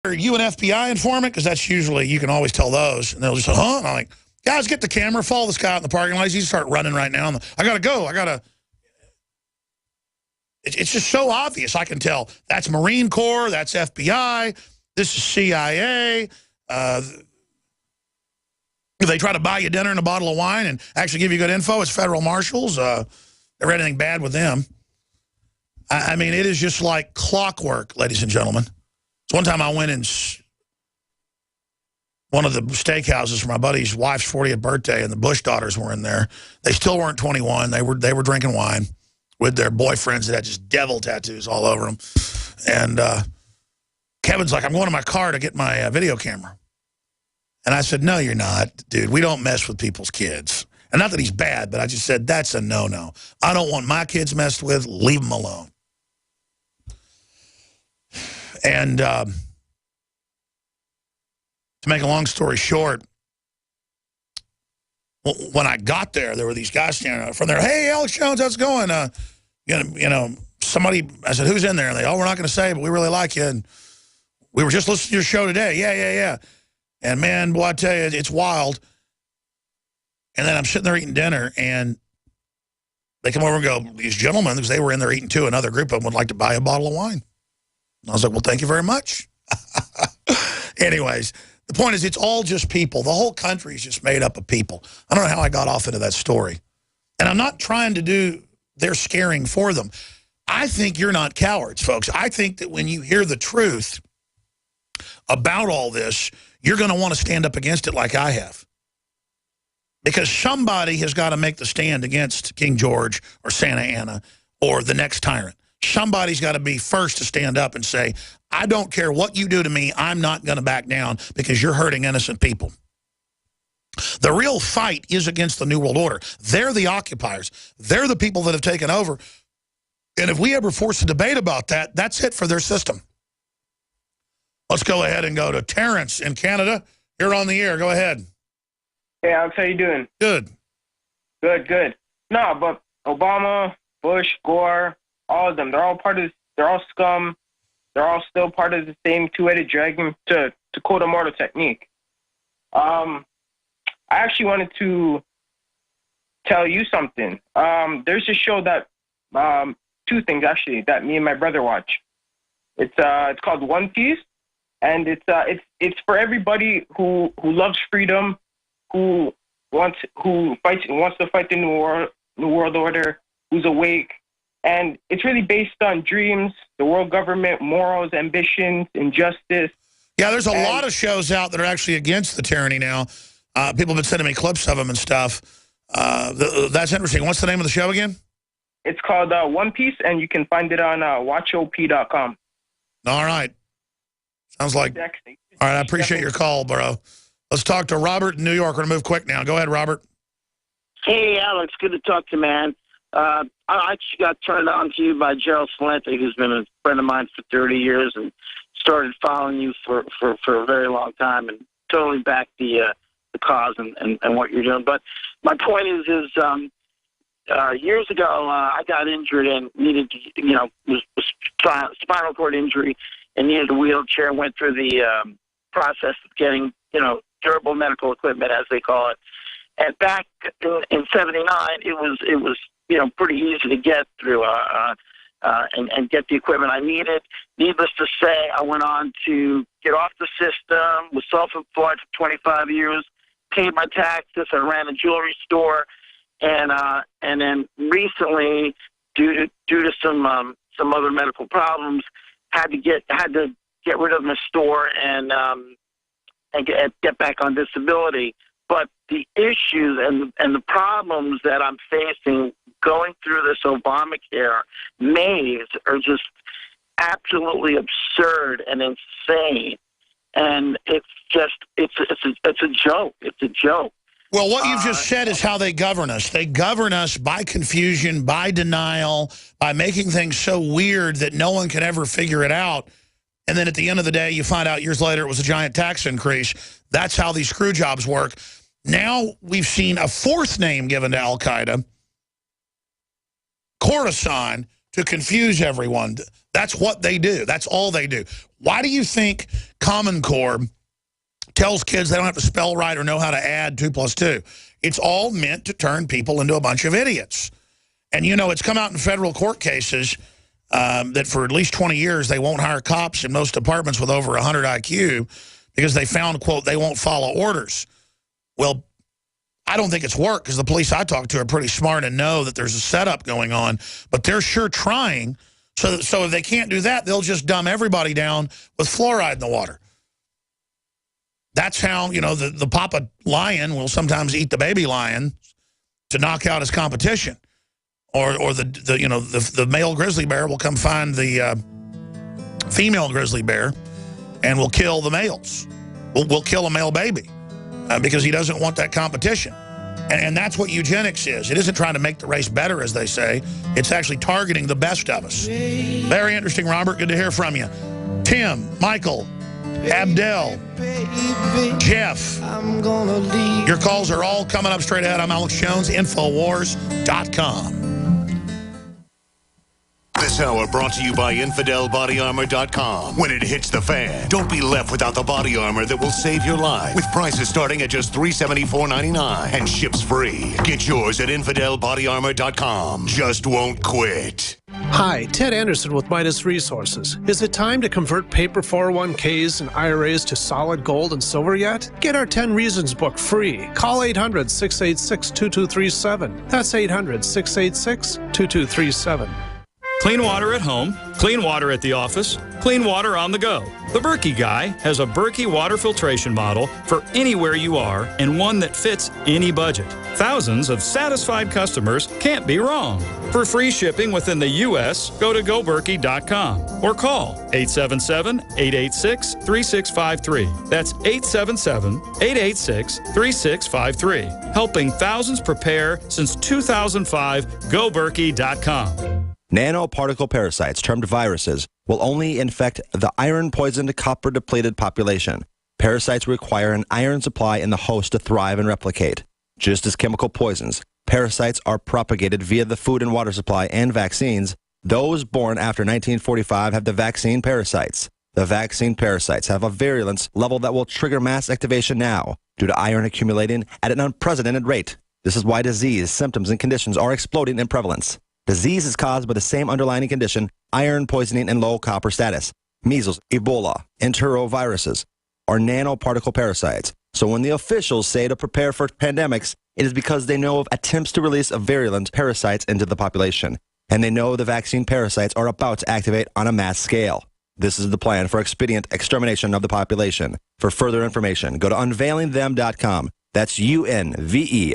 Are you an FBI informant? Because that's usually, you can always tell those. And they'll just say, huh? And I'm like, guys, get the camera, follow this guy out in the parking lot. He's start running right now. I got to go. It's just so obvious. I can tell. That's Marine Corps. That's FBI. This is CIA. If they try to buy you dinner and a bottle of wine and actually give you good info, it's federal marshals. Never anything bad with them. I mean, it is just like clockwork, ladies and gentlemen. So one time I went in one of the steakhouses for my buddy's wife's 40th birthday, and the Bush daughters were in there. They still weren't 21. They were drinking wine with their boyfriends that had just devil tattoos all over them. And Kevin's like, I'm going to my car to get my video camera. And I said, no, you're not, dude. We don't mess with people's kids. And not that he's bad, but I just said, that's a no-no. I don't want my kids messed with. Leave them alone. And to make a long story short, when I got there, there were these guys standing out from there. Hey, Alex Jones, how's it going? You know, somebody, I said, who's in there? And they, we're not going to say, but we really like you. And we were just listening to your show today. Yeah. And man, boy, I tell you, it's wild. And then I'm sitting there eating dinner, and they come over and go, these gentlemen, because they were in there eating too, another group of them would like to buy a bottle of wine. And I was like, well, thank you very much. Anyways, the point is, it's all just people. The whole country is just made up of people. I don't know how I got off into that story. And I'm not trying to do their scaring for them. I think you're not cowards, folks. I think that when you hear the truth about all this, you're going to want to stand up against it like I have. Because somebody has got to make the stand against King George or Santa Anna or the next tyrant. Somebody's got to be first to stand up and say, I don't care what you do to me, I'm not going to back down because you're hurting innocent people. The real fight is against the New World Order. They're the occupiers. They're the people that have taken over. And if we ever force a debate about that, that's it for their system. Let's go ahead and go to Terrence in Canada. You're on the air. Go ahead. Hey, Alex, how you doing? Good. Good. No, but Obama, Bush, Gore, all of them, they're all scum. They're all still part of the same two-headed dragon, to quote Immortal Technique. I actually wanted to tell you something. There's a show that, two things actually, that me and my brother watch. It's called One Piece, and it's for everybody who loves freedom, who wants to fight the New World Order, who's awake. And it's really based on dreams, the world government, morals, ambitions, injustice. Yeah, there's a lot of shows out that are actually against the tyranny now. People have been sending me clips of them and stuff. That's interesting. What's the name of the show again? It's called One Piece, and you can find it on watchop.com. All right. Sounds like... All right, I appreciate your call, bro. Let's talk to Robert in New York. We're going to move quick now. Go ahead, Robert. Hey, Alex. Good to talk to you, man. I actually got turned on to you by Gerald Celente, who's been a friend of mine for 30 years and started following you for a very long time and totally back the cause and what you're doing. But my point is years ago, I got injured and needed to, was spinal cord injury and needed a wheelchair and went through the process of getting, durable medical equipment, as they call it. And back in '79, it was pretty easy to get through and get the equipment I needed. Needless to say, I went on to get off the system, was self-employed for 25 years, paid my taxes, I ran a jewelry store, and then recently, due to some other medical problems, had to get rid of my store and get back on disability. But the issues and the problems that I'm facing going through this Obamacare maze are just absolutely absurd and insane. And it's a joke. It's a joke. Well, what you've just said is how they govern us. They govern us by confusion, by denial, by making things so weird that no one can ever figure it out. And then at the end of the day, you find out years later it was a giant tax increase. That's how these screw jobs work. Now we've seen a fourth name given to Al-Qaeda, Khorasan, to confuse everyone. That's what they do. That's all they do. Why do you think Common Core tells kids they don't have to spell right or know how to add 2 + 2? It's all meant to turn people into a bunch of idiots. And, you know, it's come out in federal court cases that for at least 20 years they won't hire cops in most departments with over 100 IQ because they found, quote, they won't follow orders. Well, I don't think it's worked because the police I talk to are pretty smart and know that there's a setup going on, but they're sure trying. So if they can't do that, they'll just dumb everybody down with fluoride in the water. That's how, you know, the papa lion will sometimes eat the baby lion to knock out his competition. Or the male grizzly bear will come find the female grizzly bear and will kill the males. Will kill a male baby because he doesn't want that competition. And that's what eugenics is. It isn't trying to make the race better, as they say. It's actually targeting the best of us. Very interesting, Robert. Good to hear from you. Tim, Michael, Abdel, Jeff. Your calls are all coming up straight ahead. I'm Alex Jones, Infowars.com. This hour brought to you by InfidelBodyArmor.com. When it hits the fan, don't be left without the body armor that will save your life. With prices starting at just $374.99 and ships free. Get yours at InfidelBodyArmor.com. Just won't quit. Hi, Ted Anderson with Midas Resources. Is it time to convert paper 401ks and IRAs to solid gold and silver yet? Get our 10 Reasons book free. Call 800-686-2237. That's 800-686-2237. Clean water at home, clean water at the office, clean water on the go. The Berkey Guy has a Berkey water filtration model for anywhere you are and one that fits any budget. Thousands of satisfied customers can't be wrong. For free shipping within the U.S., go to goberkey.com or call 877-886-3653. That's 877-886-3653. Helping thousands prepare since 2005, goberkey.com. Nanoparticle parasites, termed viruses, will only infect the iron-poisoned, copper-depleted population. Parasites require an iron supply in the host to thrive and replicate. Just as chemical poisons, parasites are propagated via the food and water supply and vaccines. Those born after 1945 have the vaccine parasites. The vaccine parasites have a virulence level that will trigger mass activation now due to iron accumulating at an unprecedented rate. This is why disease, symptoms, and conditions are exploding in prevalence. Disease is caused by the same underlying condition, iron poisoning and low copper status. Measles, Ebola, enteroviruses are nanoparticle parasites. So when the officials say to prepare for pandemics, it is because they know of attempts to release virulent parasites into the population. And they know the vaccine parasites are about to activate on a mass scale. This is the plan for expedient extermination of the population. For further information, go to unveilingthem.com. That's UNVEILING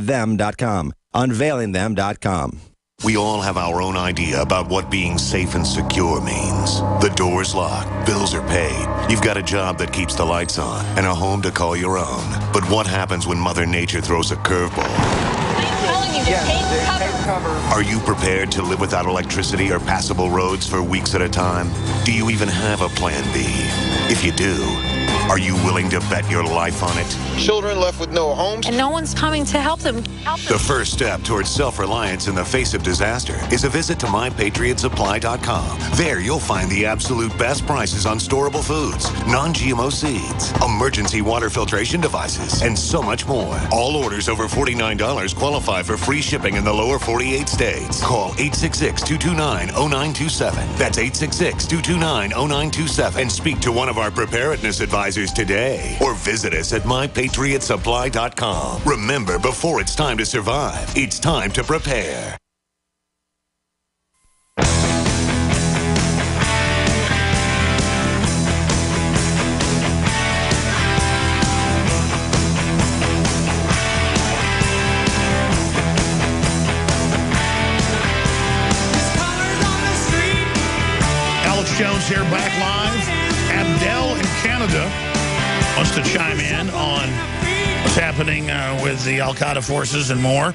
them.com. Unveilingthem.com. We all have our own idea about what being safe and secure means. The door's locked, bills are paid, you've got a job that keeps the lights on, and a home to call your own. But what happens when Mother Nature throws a curveball? I'm telling you, take cover. Are you prepared to live without electricity or passable roads for weeks at a time? Do you even have a plan B? If you do, are you willing to bet your life on it? Children left with no homes. And no one's coming to help them. The first step towards self-reliance in the face of disaster is a visit to MyPatriotSupply.com. There you'll find the absolute best prices on storable foods, non-GMO seeds, emergency water filtration devices, and so much more. All orders over $49 qualify for free shipping in the lower 48 states. Call 866-229-0927. That's 866-229-0927 and speak to one of our preparedness advisors today, or visit us at MyPatriotSupply.com. Remember, before it's time to survive, it's time to prepare. Alex Jones here, back live. Abdel in Canada wants to chime in on what's happening with the al-Qaeda forces and more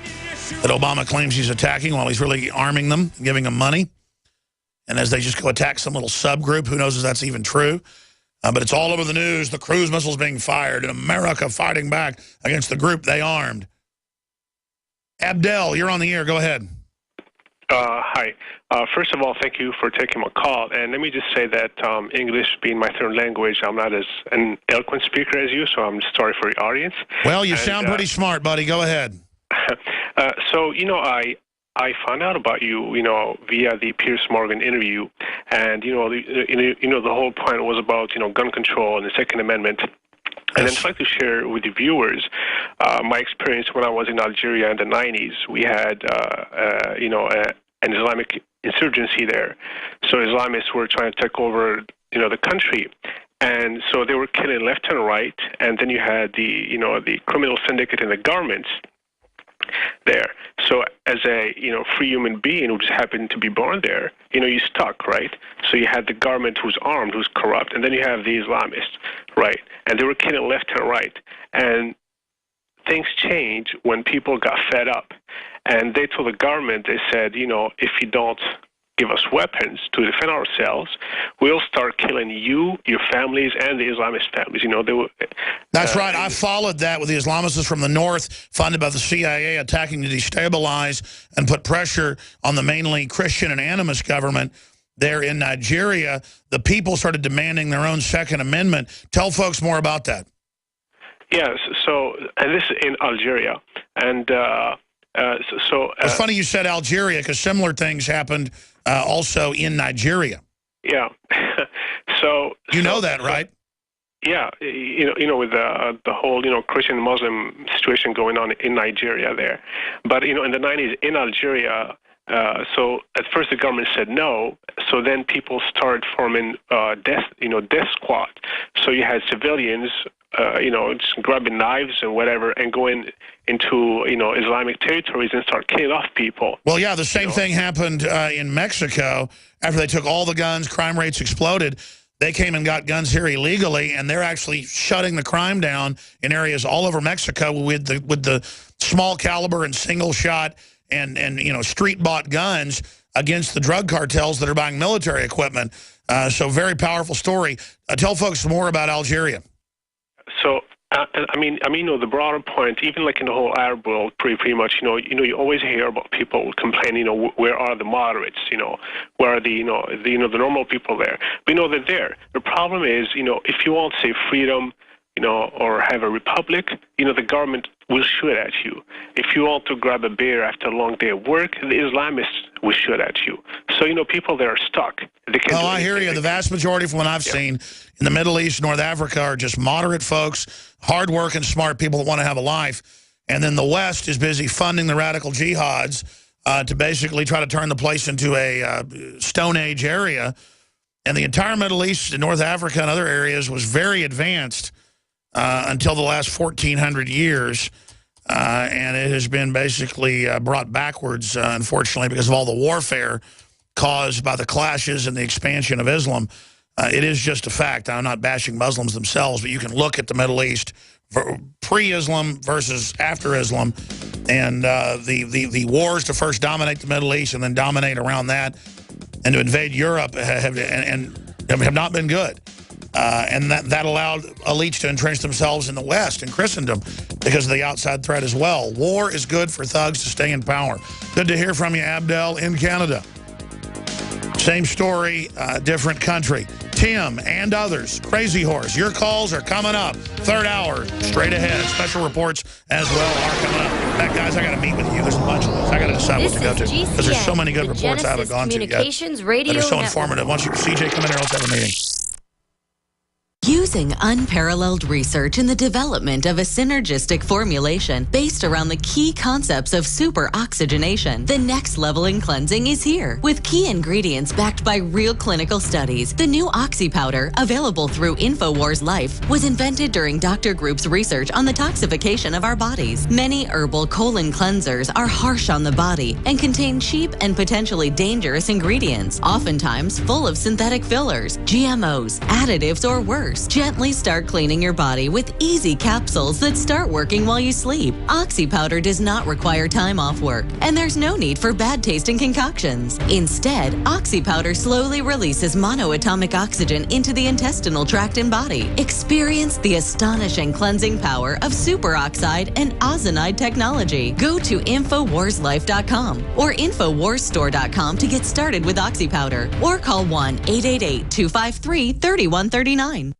that Obama claims he's attacking while he's really arming them, giving them money. And as they just go attack some little subgroup, who knows if that's even true. But it's all over the news, the cruise missiles being fired and America fighting back against the group they armed. Abdel, you're on the air. Go ahead. Hi. First of all, thank you for taking my call. And let me just say that English being my third language, I'm not as an eloquent speaker as you, so I'm sorry for the audience. Well, you sound pretty smart, buddy. Go ahead. So, I found out about you, via the Piers Morgan interview, and the whole point was about gun control and the Second Amendment. And I'd like to share with the viewers my experience when I was in Algeria in the 90s. We had, an Islamic insurgency there. So Islamists were trying to take over, the country. And so they were killing left and right. And then you had the criminal syndicate in the government there. So as a free human being who just happened to be born there, you stuck, right? So you had the government who's armed, who's corrupt, and then you have the Islamists, right? And they were killing left and right. And things changed when people got fed up. And they told the government, they said, if you don't give us weapons to defend ourselves, we'll start killing you, your families, and the Islamist families. That's right. I followed that with the Islamists from the north, funded by the CIA, attacking to destabilize and put pressure on the mainly Christian and animist government there in Nigeria. The people started demanding their own Second Amendment. Tell folks more about that. Yes. So, and this is in Algeria. And it's funny you said Algeria, because similar things happened also in Nigeria. Yeah. So you know that, right? Yeah. With the whole Christian-Muslim situation going on in Nigeria there, but in the 90s in Algeria. So at first the government said no. So then people started forming death squad. So you had civilians, just grabbing knives and whatever, and going into Islamic territories and start killing off people. Well, yeah, the same thing happened in Mexico after they took all the guns. Crime rates exploded. They came and got guns here illegally, and they're actually shutting the crime down in areas all over Mexico with the small caliber and single shot and street bought guns against the drug cartels that are buying military equipment. So very powerful story. Tell folks more about Algeria. So, the broader point, even like in the whole Arab world, pretty much, you always hear about people complaining, where are the moderates, where are the normal people there? We know they're there. The problem is, if you want, say, freedom, or have a republic, the government will shoot at you. If you want to grab a beer after a long day of work, the Islamists will shoot at you. So, people there are stuck. They can't I hear you. The vast majority, from what I've seen, in the Middle East, North Africa, are just moderate folks, hard-working, smart people that want to have a life. And then the West is busy funding the radical jihads to basically try to turn the place into a Stone Age area. And the entire Middle East and North Africa and other areas was very advanced until the last 1,400 years. And it has been basically brought backwards, unfortunately, because of all the warfare caused by the clashes and the expansion of Islam. It is just a fact. I'm not bashing Muslims themselves, but you can look at the Middle East pre-Islam versus after Islam, and the wars to first dominate the Middle East and then dominate around that and to invade Europe have not been good. And that allowed elites to entrench themselves in the West and Christendom because of the outside threat as well. War is good for thugs to stay in power. Good to hear from you, Abdel, in Canada. Same story, different country. Tim and others, Crazy Horse, your calls are coming up. Third hour, straight ahead. Special reports as well are coming up. Guys, I got to meet with you. There's a bunch of those. I got to decide what to go to. Because there's so many good reports I haven't gone to yet that are so informative. Once you, CJ, come in here, let's have a meeting. Using unparalleled research in the development of a synergistic formulation based around the key concepts of super oxygenation, the next level in cleansing is here. With key ingredients backed by real clinical studies, the new Oxy Powder, available through InfoWars Life, was invented during Dr. Group's research on the toxification of our bodies. Many herbal colon cleansers are harsh on the body and contain cheap and potentially dangerous ingredients, oftentimes full of synthetic fillers, GMOs, additives, or worse. Gently start cleaning your body with easy capsules that start working while you sleep. Oxy Powder does not require time off work, and there's no need for bad tasting concoctions. Instead, Oxy Powder slowly releases monoatomic oxygen into the intestinal tract and body. Experience the astonishing cleansing power of superoxide and ozonide technology. Go to InfoWarsLife.com or InfoWarsStore.com to get started with Oxy Powder, or call 1-888-253-3139.